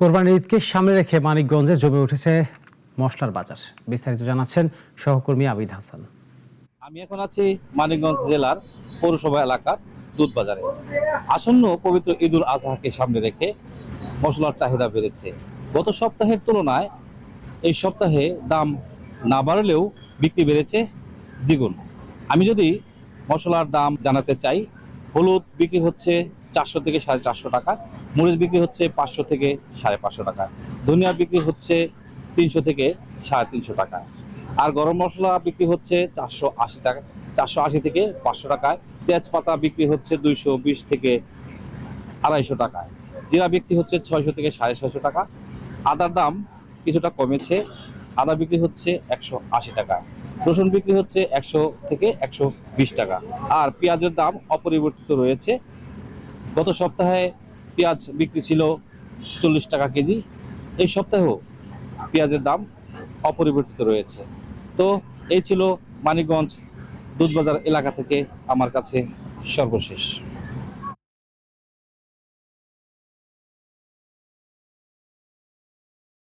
কোরবানির ঈদকে সামনে রেখে মানিকগঞ্জে জমে উঠেছে মশলার বাজার। বিস্তারিত জানাচ্ছেন সহকর্মী আবিদ হাসান। আমি এখন আছি মানিকগঞ্জ জেলার পৌরসভা এলাকার দুধ বাজারে। আসন্ন পবিত্র ঈদ উল আজহাকে সামনে রেখে মশলার চাহিদা বেড়েছে। গত সপ্তাহের তুলনায় এই সপ্তাহে দাম না বাড়লেও বিক্রি বেড়েছে দ্বিগুণ। আমি যদি মশলার দাম জানাতে চাই, হলুদ বিক্রি হচ্ছে 400 থেকে 450 টাকা, মরিচ বিক্রি হচ্ছে 500 থেকে 550 টাকা, ধনিয়া বিক্রি হচ্ছে 300 থেকে 350 টাকা, আর গরম মশলা বিক্রি হচ্ছে 480 টাকা, 480 থেকে 500 টাকায়। তেজপাতা বিক্রি হচ্ছে 220 থেকে 250 টাকায়। জিরা বিক্রি হচ্ছে 600 থেকে 650 টাকা। আদার দাম কিছুটা কমেছে, আদা বিক্রি হচ্ছে 180 টাকা। রসুন বিক্রি হচ্ছে 100 থেকে 120 টাকা। আর পেঁয়াজের দাম অপরিবর্তিত রয়েছে। গত সপ্তাহে পেঁয়াজ বিক্রি ছিল 40 টাকা কেজি, এই সপ্তাহেও পেঁয়াজের দাম অপরিবর্তিত রয়েছে। তো এই ছিল মানিকগঞ্জ দুধবাজার এলাকা থেকে আমার কাছে সর্বশেষ।